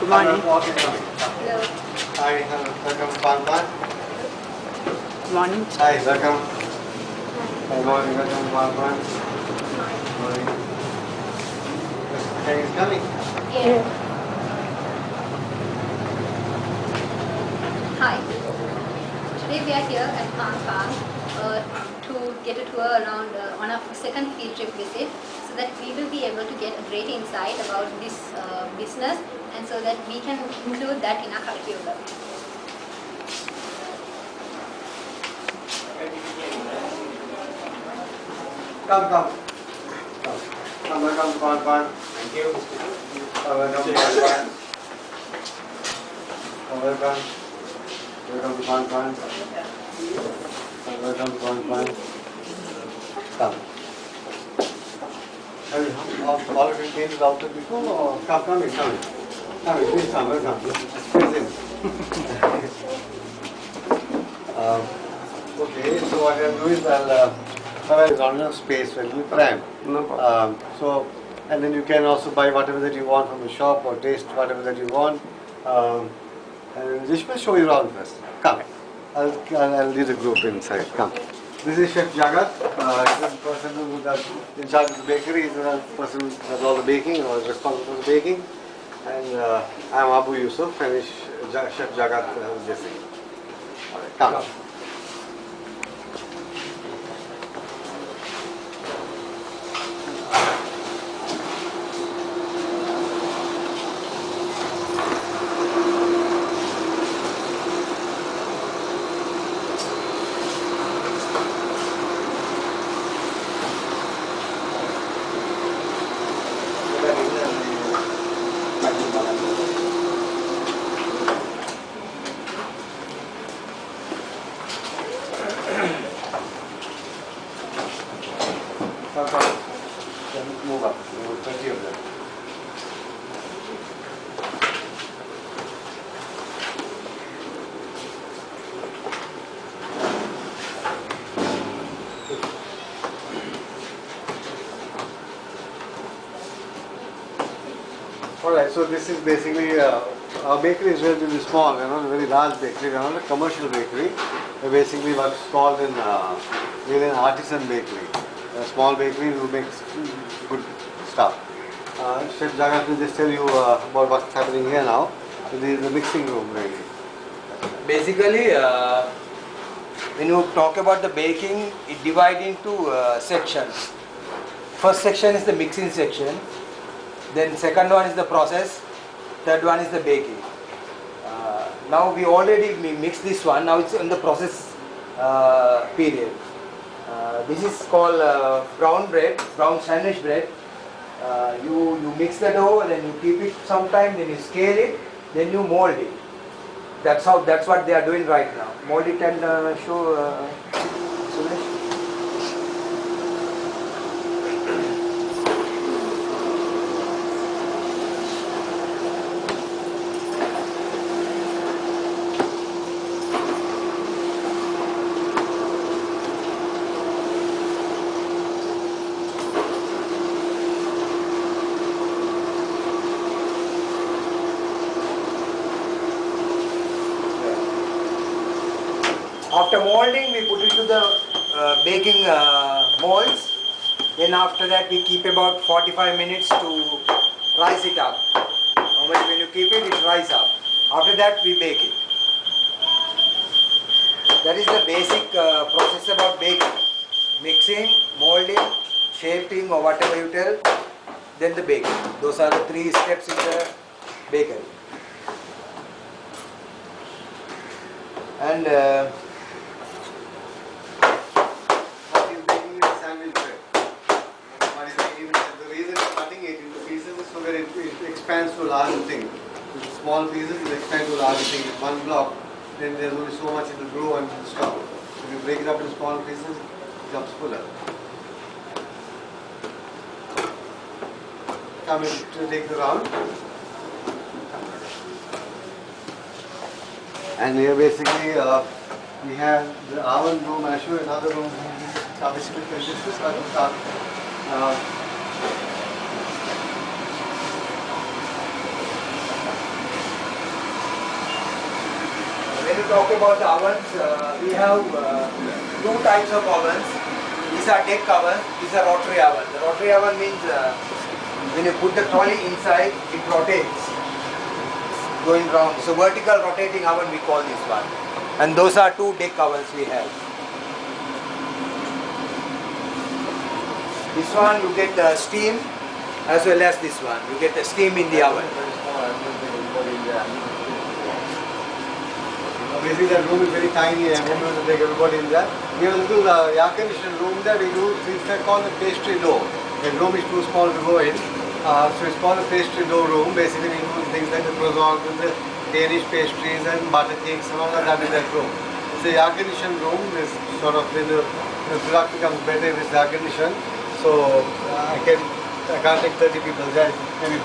Good morning. Hello. Hi, welcome, Pan. Good morning. Hi, welcome. Good morning, welcome, Pan. Morning. Hey, he's coming. Yeah. Hi. Today we are here at Palm Farm to get a tour around on our second field trip visit, so that we will be able to get a great insight about this business, and so that we can include that in our curriculum. Come. Welcome, Pan. Thank you. Welcome, Pan. Welcome. Welcome to Pan. Welcome to Pan. Come. Have you already been to the outer before? Or come in. Please come, welcome. Please in. Okay, so what I'll do is I'll on your space when you plan. No problem. And then you can also buy whatever that you want from the shop or taste whatever that you want. And this will show you around first. Come. I'll lead the group inside. Come. This is Chef Jagat. He's the person who does in charge of the bakery. He's the person who does all the baking or is responsible for the baking. And I'm Abu Yusuf and it's Chef Jagat Jesse. Come. Move up. There were 30 of them. Alright, so this is basically our bakery is relatively small. We're not a very large bakery. We're not a commercial bakery. We're basically what's called really an artisan bakery. A small bakery who makes good stuff. Chef Jagat will just tell you about what's happening here now. So this is the mixing room really. Basically, when you talk about the baking, it divides into sections. First section is the mixing section. Then second one is the process. Third one is the baking. Now we already mixed this one. Now it's in the process period. This is called brown sandwich bread. You mix the dough, then you keep it some time, then you scale it, then you mold it. That's what they are doing right now. Mold it and show Suresh. After molding, we put it to the baking molds. Then after that, we keep about 45 minutes to rise it up. Normally, when you keep it, it rise up. After that, we bake it. That is the basic process about baking. Mixing, molding, shaping or whatever you tell, then the baking. Those are the 3 steps in the bakery. And expands to a larger thing. With small pieces, it expands to a larger thing. In one block, then there's only so much it will grow and it will stop. If you break it up into small pieces, it becomes fuller. Come in to take the round. And here basically we have the oven room. I'll show you another room. Basically, this is what we start. talk about the ovens, we have two types of ovens. These are deck ovens, these are rotary ovens. The rotary oven means when you put the trolley inside, it rotates, going round. So vertical rotating oven we call this one. And those are two deck ovens we have. This one you get the steam as well as this one. You get the steam in the oven. Basically, that room is very tiny and we don't take everybody in there. We have a little air conditioned room there. We do things that called the pastry dough. The room is too small to go in. So it's called a pastry dough room. Basically, we do things like the croissants and the Danish pastries and butter cakes and all of that in that room. It's a air conditioned room. This sort of when the product becomes better if it's air conditioned. So I can't take 30 people there. Maybe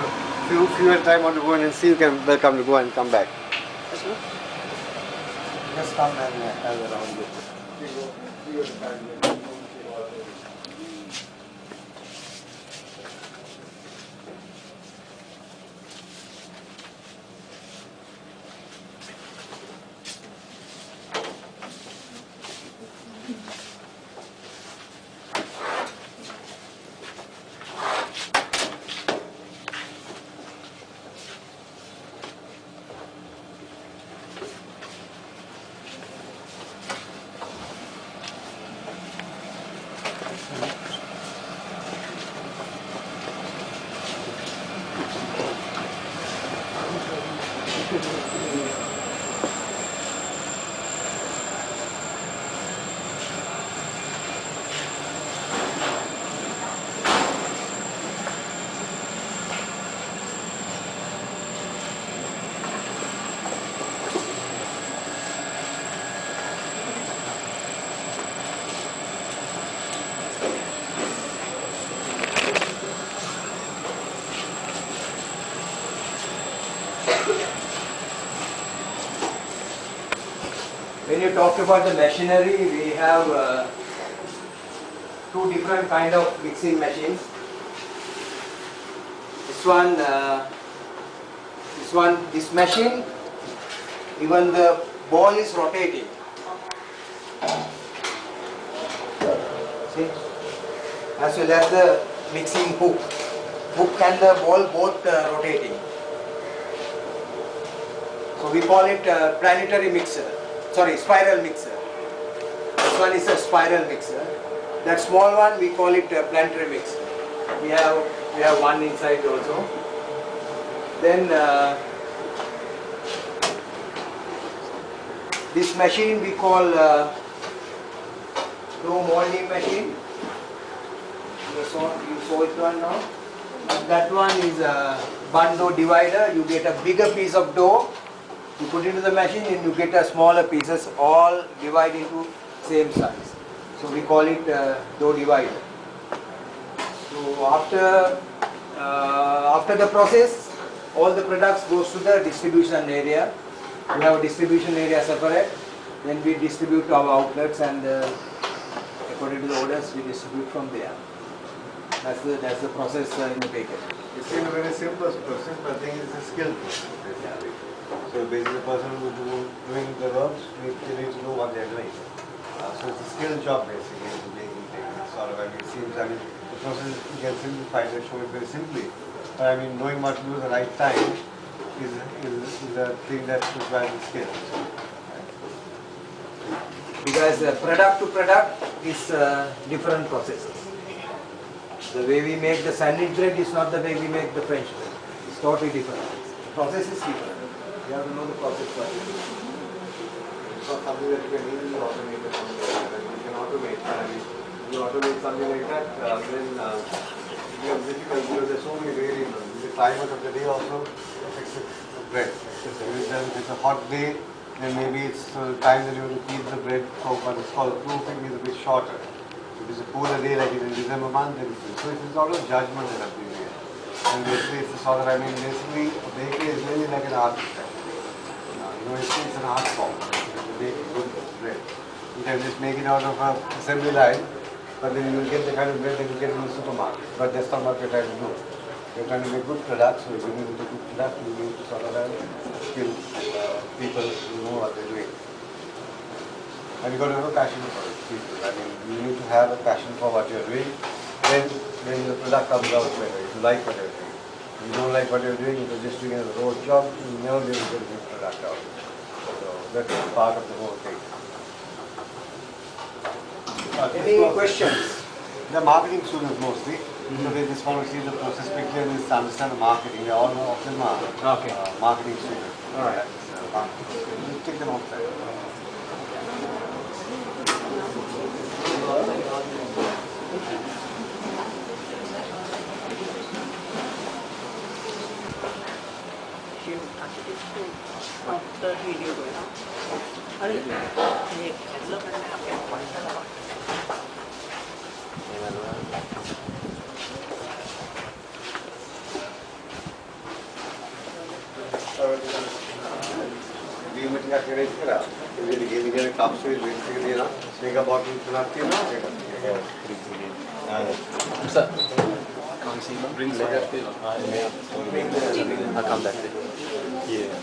few at a time want to go in and see, you can welcome to go and come back. Just come and have around it. When you talk about the machinery, we have two different kind of mixing machines. This machine, even the ball is rotating. See, as well as the mixing hook and the ball both rotating. So we call it planetary mixer. Sorry, spiral mixer. This one is a spiral mixer. That small one we call it a planetary mixer. We have one inside also. Then this machine we call dough molding machine. You saw it one now. And that one is a bun dough divider. You get a bigger piece of dough. You put into the machine and you get a smaller pieces, all divide into same size. So we call it dough divider. So after the process, all the products goes to the distribution area. We have a distribution area separate. Then we distribute to our outlets, and according to the orders, we distribute from there. That's the process in the bakery. It seems a very simple process, but I think it's a skill process. Basically. So basically the person who is doing the works, they need to know what they are doing. So it's a skill job basically, the baking thing. It's sort of, it seems, the process you can simplify it, show it very simply. But knowing what to do at the right time is a thing that requires skill. Because product to product is different processes. The way we make the sandwich bread is not the way we make the French bread. It's totally different. The process is different. You have to know the process first. It's not something that you can easily automate or something like that. You can automate. If you automate something like that, then it becomes difficult because there's so many variables. The climate of the day also affects the bread. If it's a hot day, then maybe it's the time that you have to keep the bread for what is called proofing is a bit shorter. If it's a cooler day like in December month, then so it's a sort of judgment that has been made. And basically it's a sort of, basically a bakery is really like an art style. It's an art form. You make good bread. You can just make it out of an assembly line, but then you will get the kind of bread that you get in the supermarket. But that's not what we're trying to do. We're trying to make good products, so if you need to do good product, you need to sort of have skilled people who know what they're doing. And you got to have a passion for it, people. I mean, you need to have a passion for what you're doing. Then the product comes out better. If you like what you're doing. If you don't like what you're doing, if you're just doing it as a road job, you'll never be able to get a good product out. So that's part of the whole thing. Any questions? The marketing students mostly. So they just want to see the process quickly and just understand the marketing. They all of them are Okay. marketing students. All right. Just take them outside. after video करा अरे ये मतलब मैंने आपके point लगा Limit का केड़े करा ये देखिए ये काप से बेसिक दिया ना मेगा बॉटल बनाती है ना Sir, can't see them. Bring later. I'll come back there. Yeah.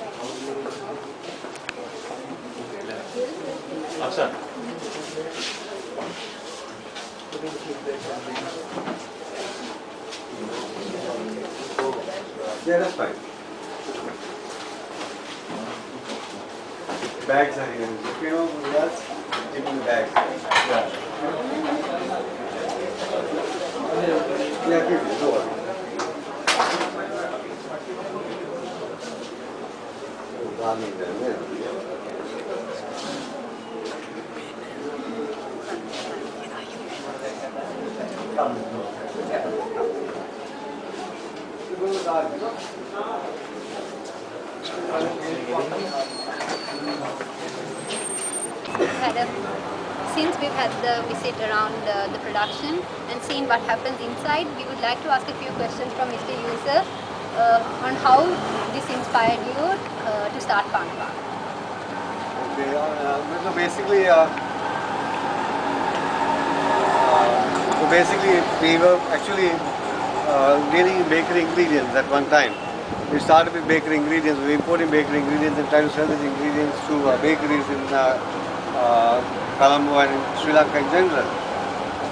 Sir. Yeah, that's fine. Bags are here. If you know that's give me the bags. Yeah. Yeah, give me. Don't worry. Since we've had the visit around the production and seen what happens inside, we would like to ask a few questions from Mr. User on how this inspired you to start Pan Pan. Okay, so basically we were actually dealing in bakery ingredients at one time. We started with bakery ingredients, we were importing bakery ingredients and trying to sell these ingredients to bakeries in Colombo and in Sri Lanka in general.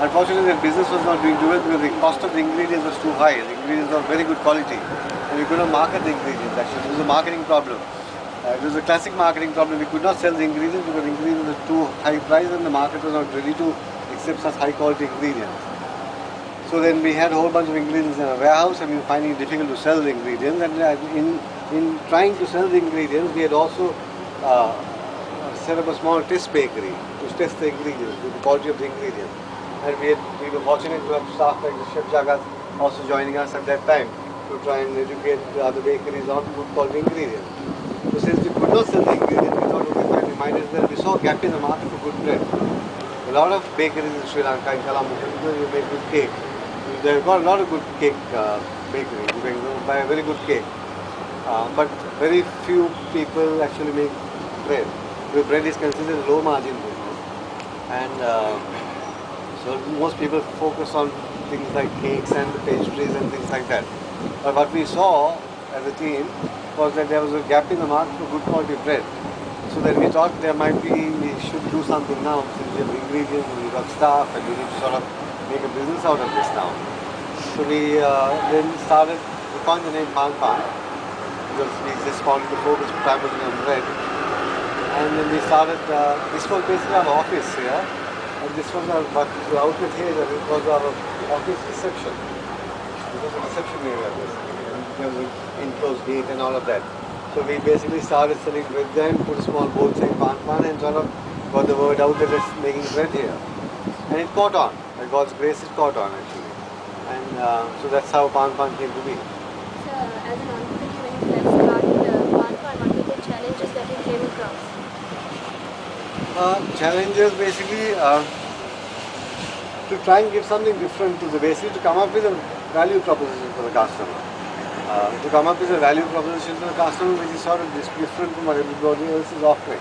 Unfortunately, the business was not doing too well because the cost of the ingredients was too high. The ingredients were very good quality and we could not market the ingredients actually. It was a marketing problem. It was a classic marketing problem. We could not sell the ingredients because the ingredients were too high price and the market was not ready to accept such high quality ingredients. So then we had a whole bunch of ingredients in our warehouse and we were finding it difficult to sell the ingredients, and in trying to sell the ingredients we had also set up a small test bakery to test the ingredients, the quality of the ingredients. And we were fortunate to have staff like Chef Jagat also joining us at that time to try and educate the other bakeries on good quality ingredients. So since we could not sell the ingredients, we thought, okay, we might as well, we saw a gap in the market for good bread. A lot of bakeries in Sri Lanka, in Colombo, you make good cake. They've got a lot of good cake bakeries. You can buy a very good cake. But very few people actually make bread. Because bread is considered a low margin business. And so most people focus on things like cakes and pastries and things like that. But what we saw as a team was that there was a gap in the market for good quality bread. So then we thought we should do something now since we have ingredients and we've got staff and we need to sort of make a business out of this now. So we then we coined the name Pan Pan because we just wanted to focus primarily on bread. And then we started, this was basically our office here, and this was our outlet here, and it was our office reception. It was a reception area basically, there was an enclosed gate and all of that. So we basically started selling bread there and put a small board saying Pan Pan and sort of got the word out that it's making bread here. And it caught on, by God's grace it caught on actually. And so that's how Pan Pan came to be. So, as an entrepreneur, when you first started Pan Pan, what were the challenges that you came across? Challenges basically to try and give something different to the basic, to come up with a value proposition for the customer. To come up with a value proposition for the customer which is sort of different from what everybody else is offering.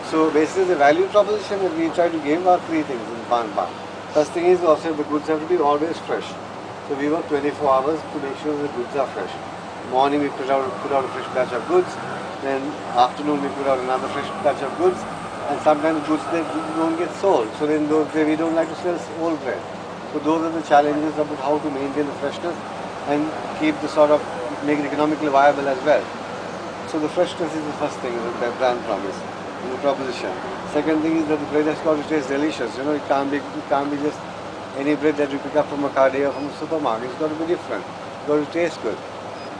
So basically the value proposition that we try to give are three things in Pan Pan. First thing is also the goods have to be always fresh. So we work 24 hours to make sure the goods are fresh. Morning we put out a fresh batch of goods, then afternoon we put out another fresh batch of goods, and sometimes goods that don't get sold. So then we don't like to sell old bread. So those are the challenges about how to maintain the freshness and keep the sort of make it economically viable as well. So the freshness is the first thing, the brand promise, the proposition. Second thing is that the bread has got to taste delicious. It can't be just any bread that you pick up from a cardiac or from a supermarket. It's got to be different. It's got to taste good.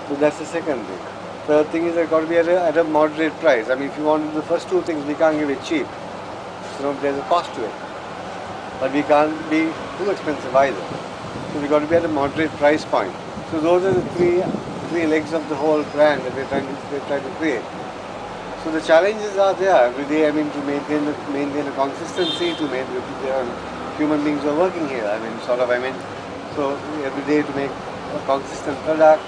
So that's the second thing. Third thing is that it's got to be at a moderate price. I mean, if you want to do the first two things, we can't give it cheap. There's a cost to it. But we can't be too expensive either. So we've got to be at a moderate price point. So those are the three legs of the whole brand that we're trying to create. So the challenges are there every day. I mean, to maintain a consistency, to maintain human beings who are working here. So every day to make a consistent product.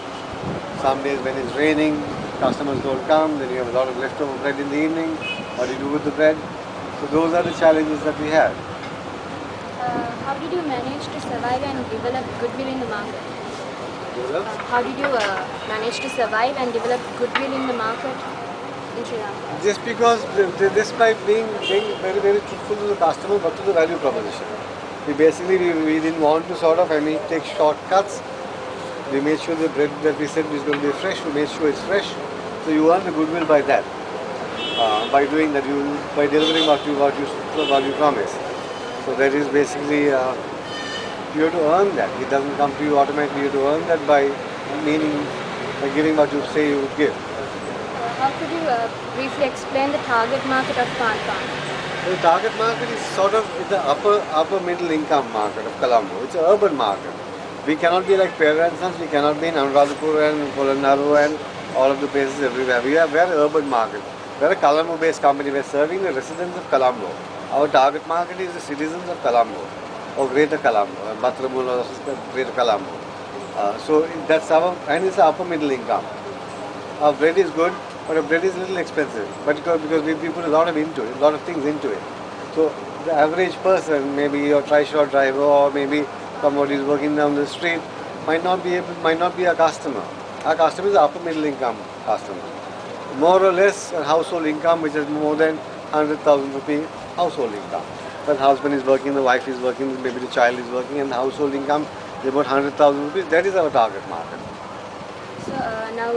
Some days when it's raining, customers don't come, then you have a lot of leftover bread in the evening. What do you do with the bread? So those are the challenges that we have. How did you manage to survive and develop goodwill in the market? How did you manage to survive and develop goodwill in the market in Sri Lanka? Just because, despite being very, very truthful to the customer, but to the value proposition. We didn't want to take shortcuts. We made sure the bread that we said is going to be fresh, we made sure it's fresh. So you earn the goodwill by that. By doing that, by delivering what you promise. So that is basically, you have to earn that. It doesn't come to you automatically. You have to earn that by giving what you say you would give. How could you briefly explain the target market of Pan Pan? The target market is it's the upper middle income market of Colombo. It's an urban market. We cannot be like Pera and Sons. We cannot be in Anuradhapur and Polonnaru and all of the places everywhere. We're an urban market. We're a Colombo-based company. We're serving the residents of Colombo. Our target market is the citizens of Colombo or Greater Colombo, Bhattaramulla or Greater Colombo. So that's and it's upper middle income. Our bread is good, but our bread is a little expensive. But because we put a lot of things into it. So the average person, maybe your tri-short driver or maybe somebody who's working down the street, might not be a customer. Our customer is an upper middle income customer. More or less a household income which is more than 100,000 rupee household income. When the husband is working, the wife is working, maybe the child is working, and the household income is about 100,000 rupees. That is our target market. So now,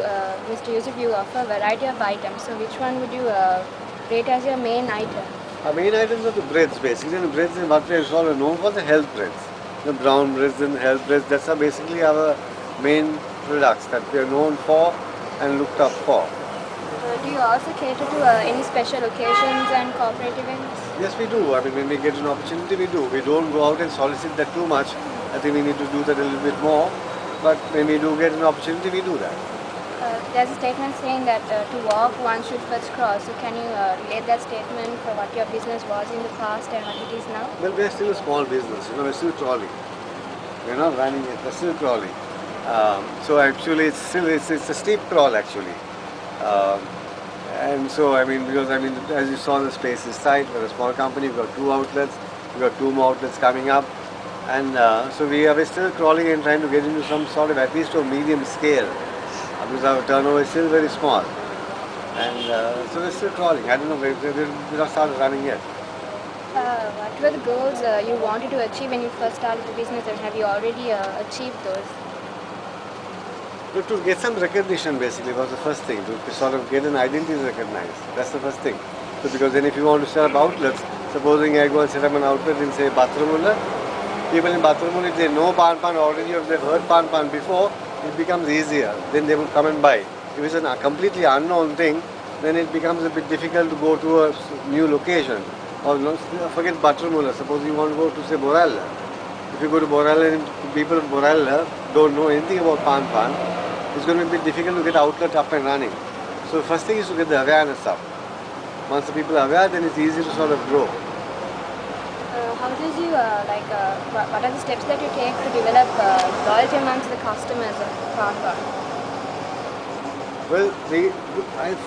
Mr. Yusuf, you offer a variety of items. So which one would you rate as your main item? Our main items are the breads basically. And the breads in what we are known for the health breads. The brown breads and health breads, that's are basically our main products that we are known for and looked up for. Do you also cater to any special occasions and corporate events? Yes, we do. When we get an opportunity, we do. We don't go out and solicit that too much. I think we need to do that a little bit more. But when we do get an opportunity, we do that. There's a statement saying that to walk, one should first cross. So can you relate that statement for what your business was in the past and what it is now? Well, we're still a small business. We're still crawling. We're not running it. We're still crawling. So actually, it's a steep crawl actually. And so, because as you saw, the space is tight. We're a small company. We've got 2 outlets. We've got 2 more outlets coming up. And so we're still crawling and trying to get into some sort of, at least to a medium scale. Because our turnover is still very small. And so we're still crawling. I don't know, we've not started running yet. What were the goals you wanted to achieve when you first started the business, and have you already achieved those? To get some recognition basically was the first thing, to sort of get an identity recognized. That's the first thing. So because then if you want to set up outlets, supposing I go and set up an outlet in say Bhattaramulla, people in Bhattaramulla, if they know Pan Pan already or if they've heard Pan Pan before, it becomes easier. Then they will come and buy. If it's a completely unknown thing, then it becomes a bit difficult to go to a new location. Or forget Bhattaramulla, suppose you want to go to say Boralla. If you go to Boralla and people of Boralla don't know anything about Pan Pan, it's going to be a bit difficult to get outlet up and running. So the first thing is to get the awareness up. Once the people are aware, then it's easy to sort of grow. How does you, what are the steps that you take to develop loyalty amongst the customers of Pan Pan? Well, the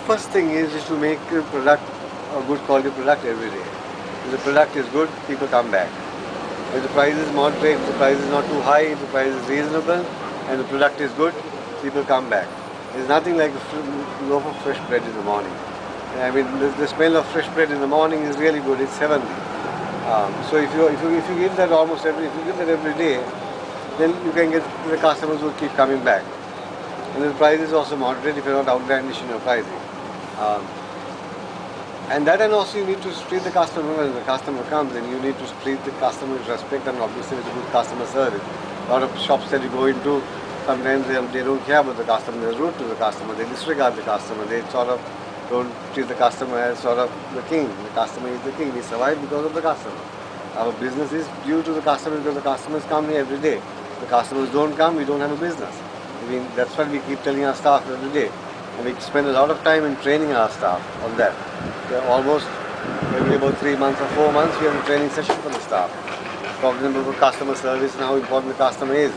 first thing is to make a product, a good quality product every day. If the product is good, people come back. If the price is moderate, if the price is not too high, if the price is reasonable, and the product is good, people come back. There's nothing like a loaf of fresh bread in the morning. I mean, the smell of fresh bread in the morning is really good. It's heavenly. So if you give that every day, then you can get the customers who keep coming back. And the price is also moderate if you're not outlandish in your pricing. And also you need to treat the customer when the customer comes, and you need to treat the customer with respect and obviously with good customer service. A lot of shops that you go into, sometimes they don't care about the customer, they're rude to the customer, they disregard the customer, they sort of don't treat the customer as sort of the king. The customer is the king. We survive because of the customer. Our business is due to the customer because the customers come here every day. If the customers don't come, we don't have a business. I mean, that's what we keep telling our staff every day. And we spend a lot of time in training our staff on that. Almost every about 3 months or 4 months, we have a training session for the staff, talking about customer service and how important the customer is.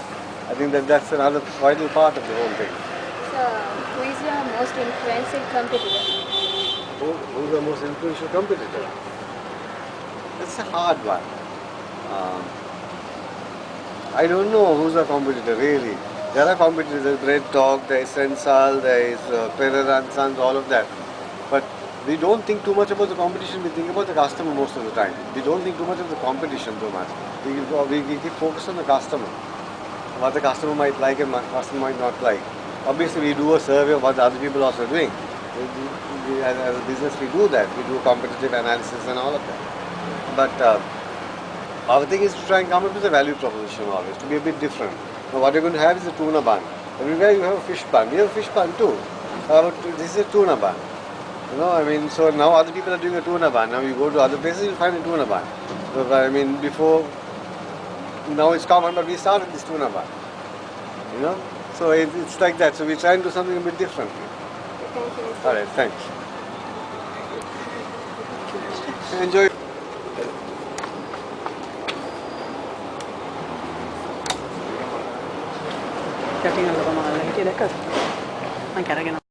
I think that's another vital part of the whole thing. So, who is your most influential competitor? Who's the most influential competitor? That's a hard one. I don't know who's the competitor really. There are competitors, there's Bread Talk, there is Sensal, there is Pereira and Sons, all of that. But we don't think too much about the competition, we think about the customer most of the time. We don't think too much of the competition too much. We keep focused on the customer. What the customer might like and what the customer might not like. Obviously we do a survey of what the other people are also doing. As a business we do that. We do competitive analysis and all of that. But our thing is to try and come up with a value proposition always, to be a bit different. Now what you're going to have is a tuna bun. Everywhere you have a fish bun. We have a fish bun too. This is a tuna bun. You know, I mean, so now other people are doing a tuna bun. Now you go to other places, you find a tuna bun. So, I mean, before, now it's common, but we started this tuna bun. You know, so it's like that. So we try and do something a bit differently. Thank you. All right, thanks. Enjoy. Chatting about my like it.